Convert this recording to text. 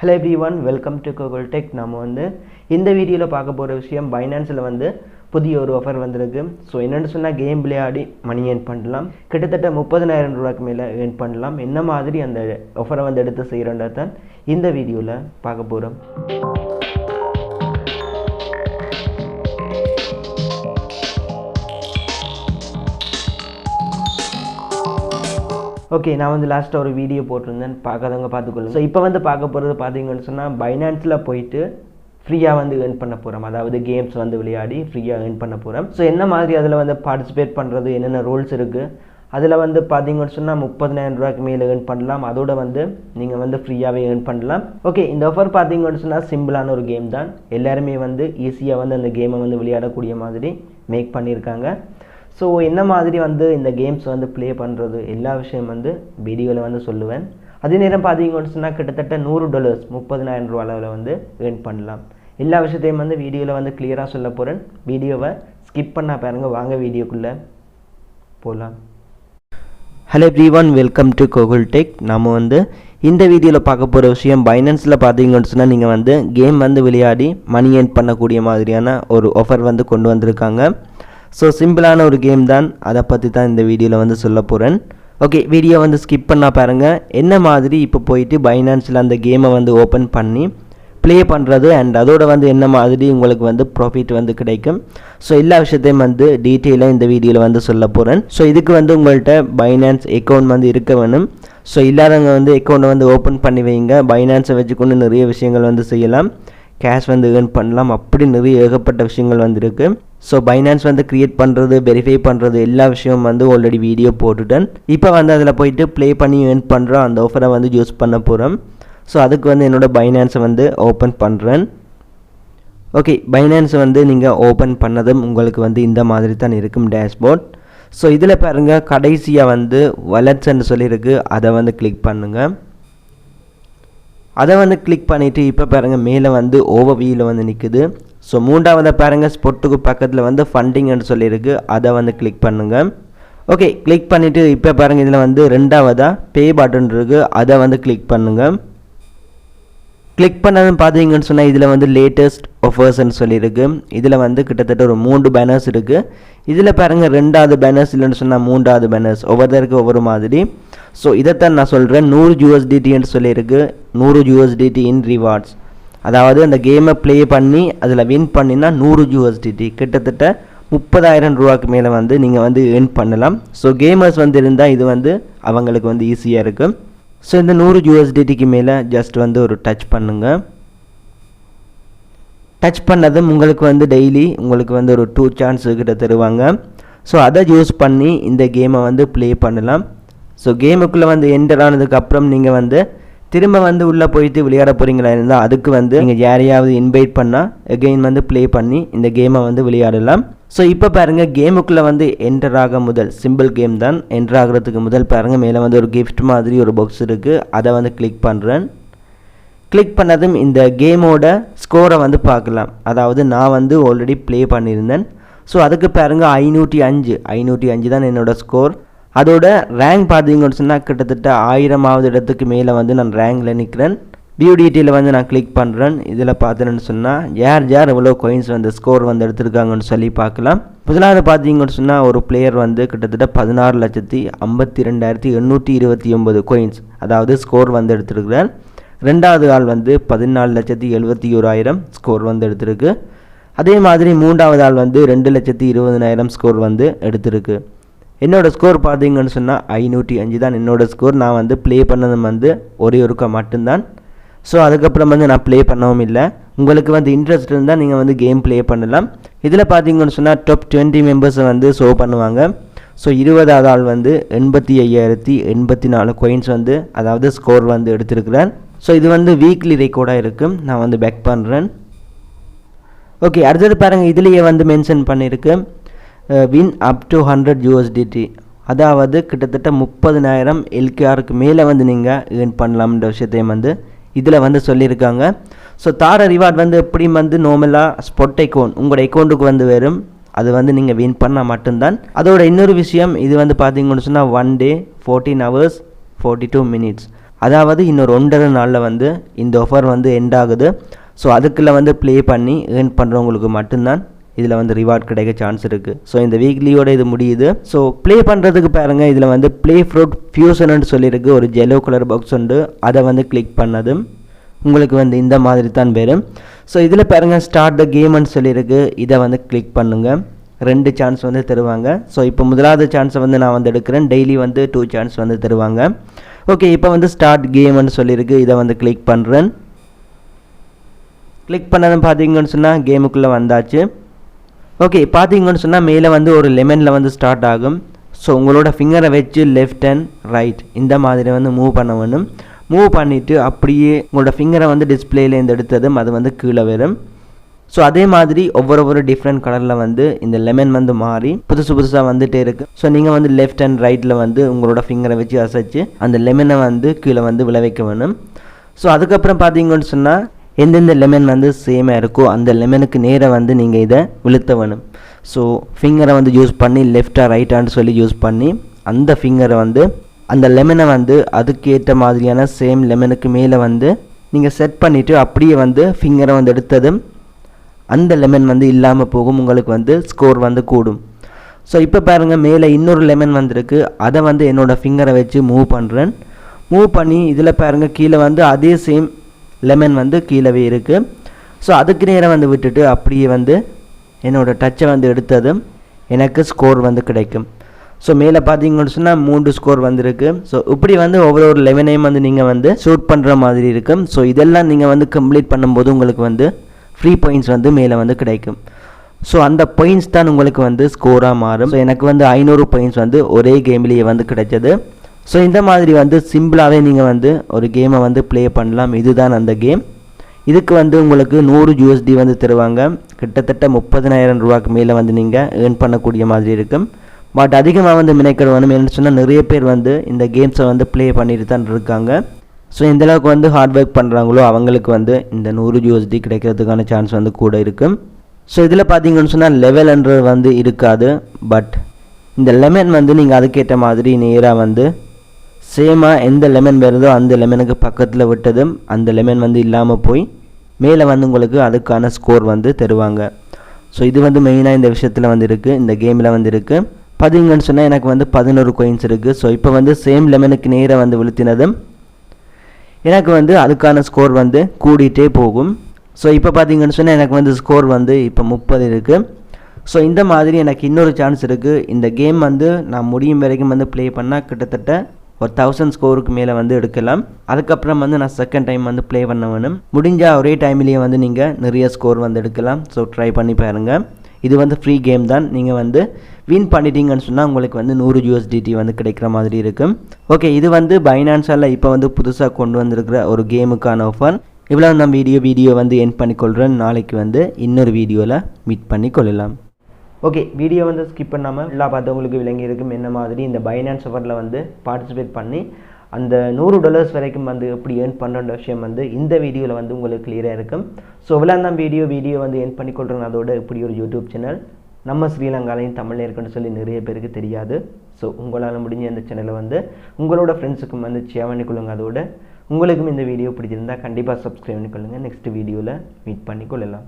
Hello everyone, welcome to Kokul Tech. நாம வந்து இந்த வீடியோல பார்க்க போற விஷயம் Binanceல வந்து புதிய ஒரு ஆஃபர் வந்திருக்கு. சோ என்னன்னு சொன்னா கேம் விளையாடி மணி earn பண்ணலாம். கிட்டத்தட்ட 30000 ரூபாய்க்கு மேல earn பண்ணலாம். என்ன மாதிரி அந்த ஆஃபரை வந்து எடுத்து செய்யறன்றத இந்த வீடியோல பார்க்க போறோம். ஓகே, நான் வந்து லாஸ்ட்டாக ஒரு வீடியோ போட்டிருந்தேன், பார்க்காதவங்க பார்த்துக்கொள்ளுங்க. ஸோ இப்போ வந்து பார்க்க போகிறது பார்த்தீங்கன்னு சொன்னால் பைனான்ஸில் போயிட்டு ஃப்ரீயாக வந்து ஏர்ன் பண்ண போகிறோம். அதாவது கேம்ஸ் வந்து விளையாடி ஃப்ரீயாக ஏர்ன் பண்ண போகிறோம். ஸோ என்ன மாதிரி அதில் வந்து பார்ட்டிசிபேட் பண்ணுறது, என்னென்ன ரூல்ஸ் இருக்குது, அதில் வந்து பார்த்தீங்கன்னு சொன்னால் 30000 ரூபாய்க்கு மேலே ஏர்ன் பண்ணலாம். அதோட வந்து நீங்கள் வந்து ஃப்ரீயாகவே ஏர்ன் பண்ணலாம். ஓகே, இந்த ஆஃபர் பார்த்தீங்கன்னு சொன்னால் சிம்பிளான ஒரு கேம் தான். எல்லாருமே வந்து ஈஸியாக வந்து அந்த கேமை வந்து விளையாடக்கூடிய மாதிரி மேக் பண்ணியிருக்காங்க. ஸோ என்ன மாதிரி வந்து இந்த கேம்ஸ் வந்து ப்ளே பண்ணுறது எல்லா விஷயம் வந்து வீடியோவில் வந்து சொல்லுவேன். அதே நேரம் பார்த்தீங்கன்னு சொன்னால் கிட்டத்தட்ட $100 30000 ரூபா அளவில் வந்து ஏர்ன் பண்ணலாம். எல்லா விஷயத்தையும் வந்து வீடியோவில் வந்து கிளியராக சொல்ல போகிறேன். வீடியோவை ஸ்கிப் பண்ணால் பாருங்க, வாங்க வீடியோக்குள்ளே போகலாம். Hello everyone, welcome to Gokul tech. நம்ம வந்து இந்த வீடியோவில் பார்க்க போகிற விஷயம் பைனான்ஸில் பார்த்தீங்கன்னு சொன்னால் நீங்கள் வந்து கேம் வந்து விளையாடி மணி ஏர்ன் பண்ணக்கூடிய மாதிரியான ஒரு ஆஃபர் வந்து கொண்டு வந்திருக்காங்க. ஸோ சிம்பிளான ஒரு கேம் தான், அதை பற்றி தான் இந்த வீடியோவில் வந்து சொல்ல போகிறேன். ஓகே, வீடியோ வந்து ஸ்கிப் பண்ணால் பாருங்கள். என்ன மாதிரி இப்போ போயிட்டு பைனான்ஸில் அந்த கேமை வந்து ஓப்பன் பண்ணி ப்ளே பண்ணுறது அண்ட் அதோட வந்து என்ன மாதிரி உங்களுக்கு வந்து ப்ராஃபிட் வந்து கிடைக்கும். ஸோ எல்லா விஷயத்தையும் வந்து டீட்டெயிலாக இந்த வீடியோவில் வந்து சொல்ல போகிறேன். ஸோ இதுக்கு வந்து உங்கள்கிட்ட பைனான்ஸ் அக்கௌண்ட் வந்து இருக்க வேணும். ஸோ இல்லாதவங்க வந்து அக்கௌண்ட்டை வந்து ஓப்பன் பண்ணி வைங்க. பைனான்ஸை வச்சுக்கொண்டு நிறைய விஷயங்கள் வந்து செய்யலாம், கேஷ் வந்து ஏர்ன் பண்ணலாம், அப்படி நிறைய ஏகப்பட்ட விஷயங்கள் வந்து இருக்குது. ஸோ பைனான்ஸ் வந்து க்ரியேட் பண்ணுறது, வெரிஃபை பண்ணுறது எல்லா விஷயமும் வந்து ஆல்ரெடி வீடியோ போட்டுட்டேன். இப்போ வந்து அதில் போயிட்டு ப்ளே பண்ணி ஏர்ன் பண்ணுற அந்த ஆஃபரை வந்து யூஸ் பண்ண போகிறோம். ஸோ அதுக்கு வந்து என்னோடய பைனான்ஸை வந்து ஓப்பன் பண்ணுறேன். ஓகே, பைனான்ஸை வந்து நீங்கள் ஓப்பன் பண்ணதும் உங்களுக்கு வந்து இந்த மாதிரி தான் இருக்கும் டேஷ்போர்ட். ஸோ இதில் பாருங்கள், கடைசியாக வந்து வாலெட்ஸ்ன்னு சொல்லியிருக்கு, அதை வந்து கிளிக் பண்ணுங்கள். அதை வந்து கிளிக் பண்ணிவிட்டு இப்போ பாருங்கள் மேலே வந்து ஓவர்வியூவில் வந்து நிற்குது. ஸோ மூன்றாவது பாருங்கள் ஸ்பொட்டுக்கு பக்கத்தில் வந்து ஃபண்டிங்னு சொல்லியிருக்கு, அதை வந்து கிளிக் பண்ணுங்கள். ஓகே, கிளிக் பண்ணிவிட்டு இப்போ பாருங்கள் இதில் வந்து ரெண்டாவதாக பே பட்டன் இருக்குது, அதை வந்து கிளிக் பண்ணுங்கள். கிளிக் பண்ணதுன்னு பார்த்தீங்கன்னு சொன்னால் இதில் வந்து லேட்டஸ்ட் ஆஃபர்ஸ்ன்னு சொல்லியிருக்கு. இதில் வந்து கிட்டத்தட்ட ஒரு 3 பேனர்ஸ் இருக்குது. இதில் பாருங்கள் ரெண்டாவது பேனர்ஸ் இல்லைன்னு சொன்னால் மூன்றாவது பேனர்ஸ் ஒவ்வொருத்தருக்கு ஒவ்வொரு மாதிரி. ஸோ இதைத்தான் நான் சொல்கிறேன். 100 USDTன்னு சொல்லியிருக்கு, 100 USDT இன் ரிவார்ட்ஸ். அதாவது அந்த கேமை ப்ளே பண்ணி அதில் வின் பண்ணினா 100 USDT, கிட்டத்தட்ட 30000 ரூபாய்க்கு மேலே வந்து நீங்கள் வந்து ஏர்ன் பண்ணலாம். ஸோ கேமர்ஸ் வந்து இருந்தால் இது வந்து அவங்களுக்கு வந்து ஈஸியாக இருக்கும். ஸோ இந்த 100 USDTக்கு மேலே ஜஸ்ட் வந்து ஒரு டச் பண்ணுங்கள். டச் பண்ணதும் உங்களுக்கு வந்து டெய்லி உங்களுக்கு வந்து ஒரு 2 சான்ஸ் கிட்ட தருவாங்க. ஸோ அதை யூஸ் பண்ணி இந்த கேமை வந்து ப்ளே பண்ணலாம். ஸோ கேமுக்குள்ளே வந்து என்டர் ஆனதுக்கப்புறம் நீங்கள் வந்து திரும்ப வந்து உள்ளே போயிட்டு விளையாட போகிறீங்களா இருந்தால் அதுக்கு வந்து நீங்கள் யாரையாவது இன்வைட் பண்ணால் எகெயின் வந்து ப்ளே பண்ணி இந்த கேமை வந்து விளையாடலாம். ஸோ இப்போ பாருங்கள் கேமுக்குள்ளே வந்து என்டர் ஆக முதல் சிம்பிள் கேம் தான். என்டர் ஆகிறதுக்கு முதல் பாருங்கள் மேலே வந்து ஒரு கிஃப்ட் மாதிரி ஒரு பாக்ஸ் இருக்குது, அதை வந்து கிளிக் பண்ணுறேன். கிளிக் பண்ணதும் இந்த கேமோட ஸ்கோரை வந்து பார்க்கலாம். அதாவது நான் வந்து ஆல்ரெடி ப்ளே பண்ணியிருந்தேன். ஸோ அதுக்கு பாருங்கள் 505 தான் என்னோடய ஸ்கோர். அதோட ரேங்க் பார்த்தீங்கன்னு சொன்னால் கிட்டத்தட்ட 1000வது இடத்துக்கு மேலே வந்து நான் ரேங்கில் நிற்கிறேன். வியூ டீட்டெயிலில் வந்து நான் கிளிக் பண்ணுறேன். இதில் பார்த்தேன்னு சொன்னால் யார் எவ்வளோ காயின்ஸ் வந்து ஸ்கோர் வந்து எடுத்திருக்காங்கன்னு சொல்லி பார்க்கலாம். முதலாவது பார்த்தீங்கன்னு சொன்னால் ஒரு பிளேயர் வந்து கிட்டத்தட்ட 16,52,829 காயின்ஸ் அதாவது ஸ்கோர் வந்து எடுத்திருக்கிறார். ரெண்டாவது ஆள் வந்து 14,71,000 ஸ்கோர் வந்து எடுத்திருக்கு. அதே மாதிரி மூன்றாவது ஆள் வந்து 2,20,000 ஸ்கோர் வந்து எடுத்திருக்கு. என்னோடய ஸ்கோர் பார்த்தீங்கன்னு சொன்னால் 505 தான் என்னோடய ஸ்கோர். நான் வந்து ப்ளே பண்ணது வந்து ஒருக்கா மட்டும்தான். ஸோ அதுக்கப்புறம் வந்து நான் ப்ளே பண்ணவும் இல்லை. உங்களுக்கு வந்து இன்ட்ரெஸ்ட் இருந்தால் நீங்கள் வந்து கேம் ப்ளே பண்ணலாம். இதில் பார்த்தீங்கன்னு சொன்னால் டாப் 20 மெம்பர்ஸை வந்து ஷோ பண்ணுவாங்க. ஸோ 20வது ஆள் வந்து 85,084 காயின்ஸ் வந்து அதாவது ஸ்கோர் வந்து எடுத்திருக்கிறார். ஸோ இது வந்து வீக்லி ரெக்கார்டாக இருக்கும். நான் வந்து பேக் பண்ணுறேன். ஓகே, அடுத்தது பாருங்கள் இதிலேயே வந்து மென்ஷன் பண்ணியிருக்கு வின் அப் டு 100 USDT, அதாவது கிட்டத்தட்ட 30000 LKRக்கு மேலே வந்து நீங்கள் ஏர்ன் பண்ணலாம்ன்ற விஷயத்தையும் வந்து இதில் வந்து சொல்லியிருக்காங்க. ஸோ தார ரிவார்ட் வந்து எப்படி வந்து நார்மலாக ஸ்பாட் அக்கௌண்ட் உங்களோட அக்கௌண்ட்டுக்கு வந்து வரும், அது வந்து நீங்கள் வின் பண்ணால் மட்டும்தான். அதோட இன்னொரு விஷயம் இது வந்து பார்த்தீங்கன்னு சொன்னால் 1 day 14 hours 42 minutes, அதாவது இன்னொரு 1.5 நாளில் வந்து இந்த ஆஃபர் வந்து எண்ட் ஆகுது. ஸோ அதுக்குள்ளே வந்து ப்ளே பண்ணி ஏர்ன் பண்ணுறவங்களுக்கு மட்டும்தான் இதில் வந்து ரிவார்ட் கிடைக்க சான்ஸ் இருக்குது. ஸோ இந்த வீக்லியோட இது முடியுது. ஸோ ப்ளே பண்ணுறதுக்கு பாருங்கள், இதில் வந்து ப்ளே ஃப்ரூட் ஃபியூஷன்னு சொல்லியிருக்கு. ஒரு yellow கலர் பாக்ஸ் உண்டு, அதை வந்து கிளிக் பண்ணதும் உங்களுக்கு வந்து இந்த மாதிரி தான் வரும். ஸோ இதில் பாருங்கள் ஸ்டார்ட் த கேம்னு சொல்லியிருக்கு. இதை வந்து கிளிக் பண்ணுங்கள். 2 சான்ஸ் வந்து தருவாங்க. ஸோ இப்போ முதலாவது சான்ஸை வந்து நான் வந்து எடுக்கிறேன். டெய்லி வந்து 2 சான்ஸ் வந்து தருவாங்க. ஓகே, இப்போ வந்து ஸ்டார்ட் கேம்னு சொல்லியிருக்கு. இதை வந்து கிளிக் பண்ணுறேன். கிளிக் பண்ணதும் பார்த்தீங்கன்னு சொன்னால் கேமுக்குள்ளே வந்தாச்சு. ஓகே, பார்த்தீங்கன்னு சொன்னால் மேலே வந்து ஒரு லெமனில் வந்து ஸ்டார்ட் ஆகும். ஸோ உங்களோட ஃபிங்கரை வச்சு லெஃப்ட் அண்ட் ரைட் இந்த மாதிரி வந்து மூவ் பண்ண வேணும். மூவ் பண்ணிவிட்டு அப்படியே உங்களோட ஃபிங்கரை வந்து டிஸ்பிளேலேருந்து எடுத்ததும் அது வந்து கீழே வரும். ஸோ அதே மாதிரி ஒவ்வொரு டிஃப்ரெண்ட் கலரில் வந்து இந்த லெமன் வந்து மாறி புதுசாக வந்துகிட்டே இருக்குது. ஸோ நீங்கள் வந்து லெஃப்ட் அண்ட் ரைட்டில் வந்து உங்களோட ஃபிங்கரை வச்சு அசைச்சு அந்த லெமனை வந்து கீழே வந்து விளைவிக்க வேணும். ஸோ அதுக்கப்புறம் பார்த்தீங்கன்னு சொன்னால் எந்தெந்த லெமன் வந்து சேமாக இருக்கோ அந்த லெமனுக்கு நேராக வந்து நீங்கள் இதை விழுத்த வேணும். ஸோ ஃபிங்கரை வந்து யூஸ் பண்ணி லெஃப்டாக ரைட்டான்னு சொல்லி யூஸ் பண்ணி அந்த ஃபிங்கரை வந்து அந்த லெமனை வந்து அதுக்கேற்ற மாதிரியான சேம் லெமனுக்கு மேலே வந்து நீங்கள் செட் பண்ணிவிட்டு அப்படியே வந்து ஃபிங்கரை வந்து எடுத்ததும் அந்த லெமன் வந்து இல்லாமல் போகும். உங்களுக்கு வந்து ஸ்கோர் வந்து கூடும். ஸோ இப்போ பாருங்கள் மேலே இன்னொரு லெமன் வந்துருக்கு. அதை வந்து என்னோடய ஃபிங்கரை வச்சு மூவ் பண்ணுறேன். மூவ் பண்ணி இதில் பாருங்கள் கீழே வந்து அதே சேம் லெமன் வந்து கீழவே இருக்குது. ஸோ அதுக்கு நேரம் வந்து விட்டுட்டு அப்படியே வந்து என்னோடய டச்சை வந்து எடுத்ததும் எனக்கு ஸ்கோர் வந்து கிடைக்கும். ஸோ மேலே பார்த்தீங்கன்னு சொன்னால் 3 ஸ்கோர் வந்துருக்கு. ஸோ இப்படி வந்து ஒவ்வொரு லெவனையும் வந்து நீங்கள் வந்து ஷூட் பண்ணுற மாதிரி இருக்கும். ஸோ இதெல்லாம் நீங்கள் வந்து கம்ப்ளீட் பண்ணும்போது உங்களுக்கு வந்து ஃப்ரீ பாயிண்ட்ஸ் வந்து மேலே வந்து கிடைக்கும். ஸோ அந்த பாயிண்ட்ஸ் தான் உங்களுக்கு வந்து ஸ்கோராக மாறும். ஸோ எனக்கு வந்து 500 பாயிண்ட்ஸ் வந்து ஒரே கேம்லேயே வந்து கிடைச்சது. ஸோ இந்த மாதிரி வந்து சிம்பிளாகவே நீங்கள் வந்து ஒரு கேமை வந்து ப்ளே பண்ணலாம். இதுதான் அந்த கேம். இதுக்கு வந்து உங்களுக்கு 100 USD வந்து தருவாங்க. கிட்டத்தட்ட 30,000 ரூபாய்க்கு மேலே வந்து நீங்கள் ஏர்ன் பண்ணக்கூடிய மாதிரி இருக்கும். பட் அதிகமாக வந்து மினைக்கிற வேணும். என்னென்னு சொன்னால் நிறைய பேர் வந்து இந்த கேம்ஸை வந்து ப்ளே பண்ணிட்டு தான் இருக்காங்க. ஸோ எந்தளவுக்கு வந்து ஹார்ட் ஒர்க் பண்ணுறாங்களோ அவங்களுக்கு வந்து இந்த 100 USD கிடைக்கிறதுக்கான சான்ஸ் வந்து கூட இருக்கும். ஸோ இதில் பார்த்தீங்கன்னு சொன்னால் லெவல்ன்றது வந்து இருக்காது. பட் இந்த லெமன் வந்து நீங்கள் அதுக்கேற்ற மாதிரி நேராக வந்து சேமாக எந்த லெமன் வருதோ அந்த லெமனுக்கு பக்கத்தில் விட்டதும் அந்த லெமன் வந்து இல்லாமல் போய் மேலே வந்து உங்களுக்கு அதுக்கான ஸ்கோர் வந்து தருவாங்க. ஸோ இது வந்து மெயினாக இந்த விஷயத்தில் வந்து இருக்குது. இந்த கேமில் வந்து இருக்குது. பார்த்தீங்கன்னு சொன்னால் எனக்கு வந்து 11 coins இருக்குது. ஸோ இப்போ வந்து சேம் லெமனுக்கு நேராக வந்து விழுத்தினதும் எனக்கு வந்து அதுக்கான ஸ்கோர் வந்து கூடிகிட்டே போகும். ஸோ இப்போ பார்த்தீங்கன்னு சொன்னால் எனக்கு வந்து ஸ்கோர் வந்து இப்போ 30 இருக்குது. ஸோ இந்த மாதிரி எனக்கு இன்னொரு சான்ஸ் இருக்குது. இந்த கேம் வந்து நான் முடியும் வரைக்கும் வந்து ப்ளே பண்ணால் கிட்டத்தட்ட ஒரு 1000 ஸ்கோருக்கு மேலே வந்து எடுக்கலாம். அதுக்கப்புறம் வந்து நான் செகண்ட் டைம் வந்து ப்ளே பண்ண வேணும். முடிஞ்சால் ஒரே டைம்லேயே வந்து நீங்கள் நிறைய ஸ்கோர் வந்து எடுக்கலாம். ஸோ ட்ரை பண்ணி பாருங்கள். இது வந்து ஃப்ரீ கேம் தான். நீங்கள் வந்து வின் பண்ணிட்டீங்கன்னு சொன்னால் உங்களுக்கு வந்து 100 USDT வந்து கிடைக்கிற மாதிரி இருக்கும். ஓகே, இது வந்து பைனான்ஸால் இப்போ வந்து புதுசாக கொண்டு வந்திருக்கிற ஒரு கேமுக்கான ஆஃபர். இவ்வளோ நான் வீடியோ வந்து எண்ட் பண்ணிக்கொள்கிறேன். நாளைக்கு வந்து இன்னொரு வீடியோவில் மீட் பண்ணி கொள்ளலாம். ஓகே, வீடியோ வந்து ஸ்கிப் பண்ணாமல் ஃபுல்லாக பார்த்தவங்களுக்கு விளங்கி இருக்கும் என்ன மாதிரி இந்த பைனான்ஸ் ஆஃபரில் வந்து பார்ட்டிசிபேட் பண்ணி அந்த $100 வரைக்கும் வந்து எப்படி ஏர்ன் பண்ணுற விஷயம் வந்து இந்த வீடியோவில் வந்து உங்களுக்கு கிளியராக இருக்கும். ஸோ இவ்வளோ தான் வீடியோ வந்து எர்ன் பண்ணிக்கொள்கிறேன். அதோட இப்படி ஒரு யூடியூப் சேனல் நம்ம ஸ்ரீலங்காலையும் தமிழில் இருக்குன்னு சொல்லி நிறைய பேருக்கு தெரியாது. ஸோ உங்களால் முடிஞ்ச இந்த சேனலை வந்து உங்களோட ஃப்ரெண்ட்ஸுக்கும் வந்து ஷேர் பண்ணிக்கொள்ளுங்க. அதோட உங்களுக்கும் இந்த வீடியோ பிடிச்சிருந்தால் கண்டிப்பாக சப்ஸ்கிரைப் பண்ணிக்கொள்ளுங்கள். நெக்ஸ்ட் வீடியோவில் மீட் பண்ணிக்கொள்ளலாம்.